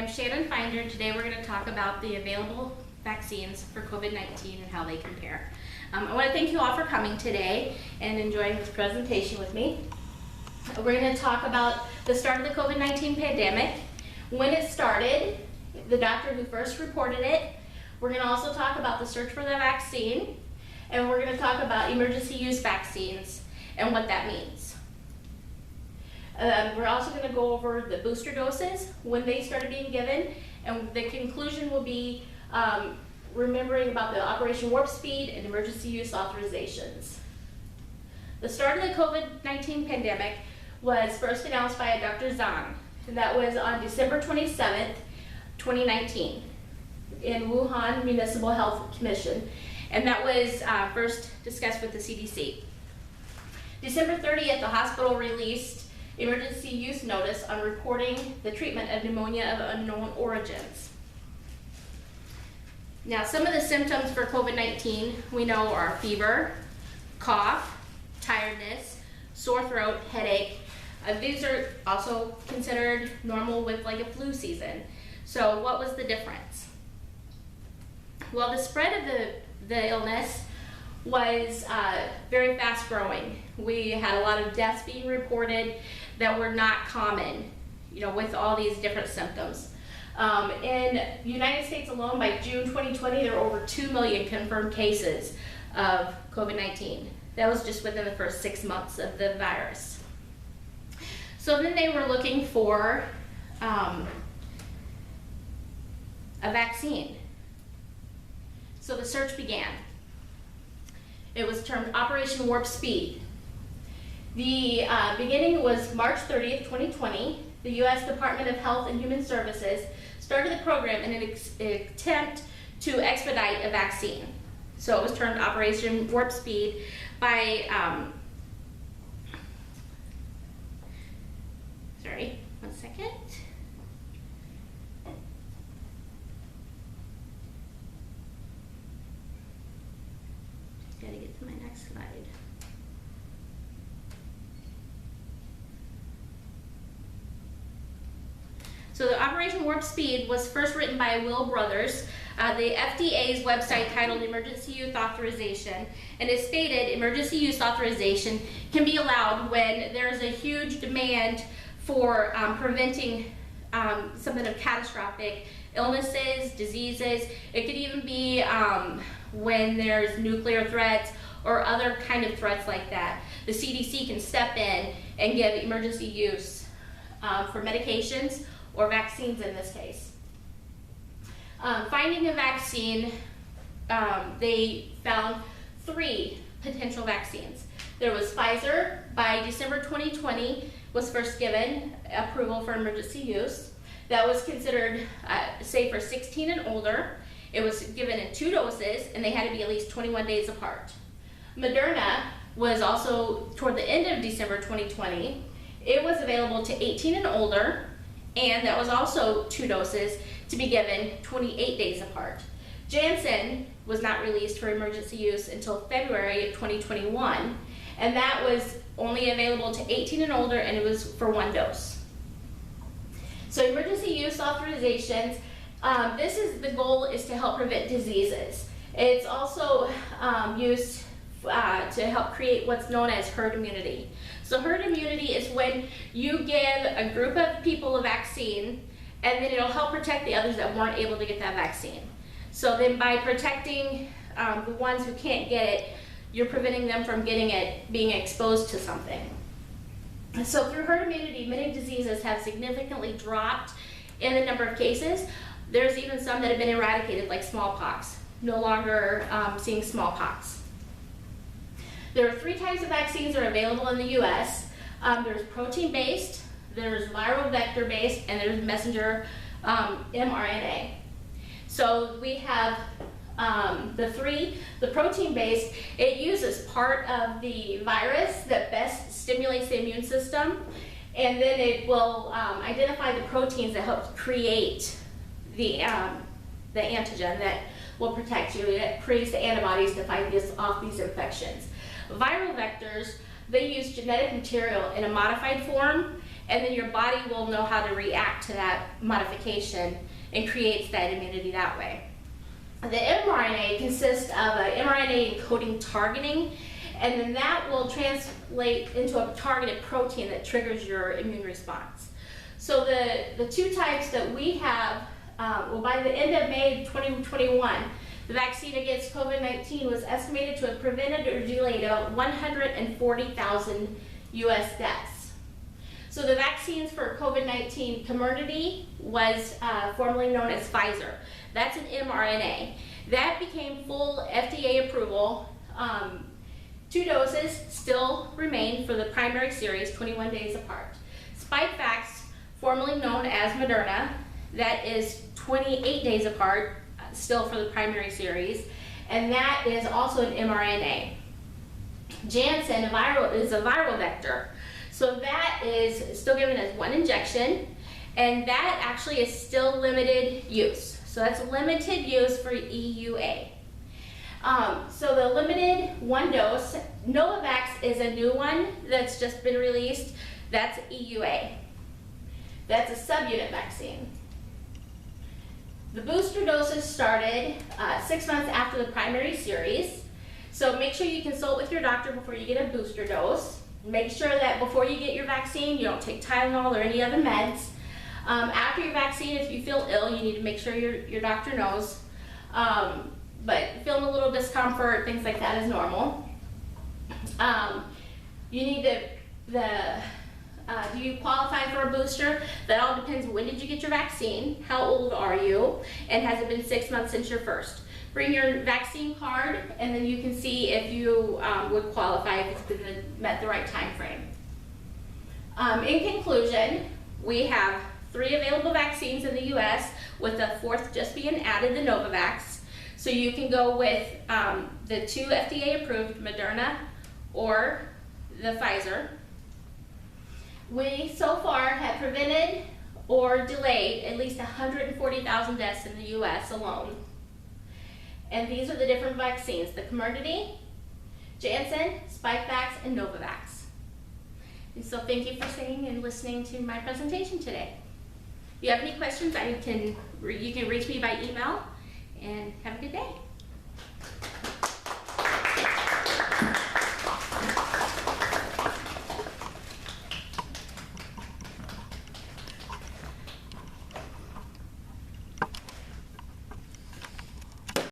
I'm Shannon Finder. Today we're going to talk about the available vaccines for COVID-19 and how they compare. I want to thank you all for coming today and enjoying this presentation with me. We're going to talk about the start of the COVID-19 pandemic, when it started, the doctor who first reported it. We're going to also talk about the search for the vaccine, and we're going to talk about emergency use vaccines and what that means. We're also going to go over the booster doses, when they started being given, and the conclusion will be remembering about the Operation Warp Speed and emergency use authorizations. The start of the COVID-19 pandemic was first announced by Dr. Zhang, and that was on December 27th, 2019 in Wuhan Municipal Health Commission, and that was first discussed with the CDC. December 30th, the hospital released emergency use notice on reporting the treatment of pneumonia of unknown origins. Now, some of the symptoms for COVID-19 we know are fever, cough, tiredness, sore throat, headache. These are also considered normal with like a flu season. So what was the difference? Well, the spread of the illness was very fast growing. We had a lot of deaths being reported that were not common, with all these different symptoms. In the United States alone, by June 2020, there were over 2 million confirmed cases of COVID-19. That was just within the first 6 months of the virus. So then they were looking for a vaccine. So the search began. It was termed Operation Warp Speed. The beginning was March 30th, 2020. The U.S. Department of Health and Human Services started the program in an attempt to expedite a vaccine. So it was termed Operation Warp Speed by, sorry, one second. Just gotta get to my next slide. So the Operation Warp Speed was first written by Will Brothers, the FDA's website titled Emergency Use Authorization, and it stated emergency use authorization can be allowed when there's a huge demand for preventing something of catastrophic illnesses, diseases. It could even be when there's nuclear threats or other kind of threats like that. The CDC can step in and give emergency use for medications or vaccines in this case. Finding a vaccine, they found 3 potential vaccines. There was Pfizer. By December 2020 was first given approval for emergency use. That was considered safe for 16 and older. It was given in 2 doses, and they had to be at least 21 days apart. Moderna was also toward the end of December 2020. It was available to 18 and older, and that was also 2 doses to be given 28 days apart. Janssen was not released for emergency use until February of 2021, and that was only available to 18 and older, and it was for 1 dose. So emergency use authorizations, the goal is to help prevent diseases. It's also used to help create what's known as herd immunity. So herd immunity is when you give a group of people a vaccine, and then it'll help protect the others that weren't able to get that vaccine. So then by protecting the ones who can't get it, you're preventing them from getting it, being exposed to something. So through herd immunity, many diseases have significantly dropped in the number of cases. There's even some that have been eradicated, like smallpox. No longer seeing smallpox. There are 3 types of vaccines that are available in the U.S. There's protein-based, there's viral vector-based, and there's messenger mRNA. So we have the protein-based, it uses part of the virus that best stimulates the immune system, and then it will identify the proteins that help create the antigen that will protect you. It creates the antibodies to fight off these infections. Viral vectors, they use genetic material in a modified form, and then your body will know how to react to that modification and creates that immunity that way. The mRNA consists of an mRNA encoding targeting, and then that will translate into a targeted protein that triggers your immune response. So the two types that we have, well, by the end of May 2021, the vaccine against COVID-19 was estimated to have prevented or delayed about 140,000 US deaths. So the vaccines for COVID-19 Comirnaty was formerly known as Pfizer. That's an mRNA. That became full FDA approval. 2 doses still remain for the primary series, 21 days apart. Spikevax, formerly known as Moderna, that is 28 days apart, still for the primary series, and that is also an mRNA. Janssen is a viral vector, so that is still given as 1 injection, and that actually is still limited use. So that's limited use for EUA. So the limited 1 dose, Novavax is a new one that's just been released. That's EUA. That's a subunit vaccine. The booster doses started 6 months after the primary series. So make sure you consult with your doctor before you get a booster dose. Make sure that before you get your vaccine, you don't take Tylenol or any other meds. After your vaccine, if you feel ill, you need to make sure your doctor knows. But feeling a little discomfort, things like that is normal. You need do you qualify for a booster? That all depends. When did you get your vaccine? How old are you? And has it been 6 months since your first? Bring your vaccine card, and then you can see if you would qualify if it's been met the right time frame. In conclusion, we have 3 available vaccines in the U.S., with the 4th just being added, the Novavax. So you can go with the 2 FDA-approved, Moderna or the Pfizer. We so far have prevented or delayed at least 140,000 deaths in the U.S. alone. And these are the different vaccines: the Comirnaty, Janssen, Spikevax, and Novavax. And so thank you for staying and listening to my presentation today. If you have any questions, you can reach me by email, and have a good day.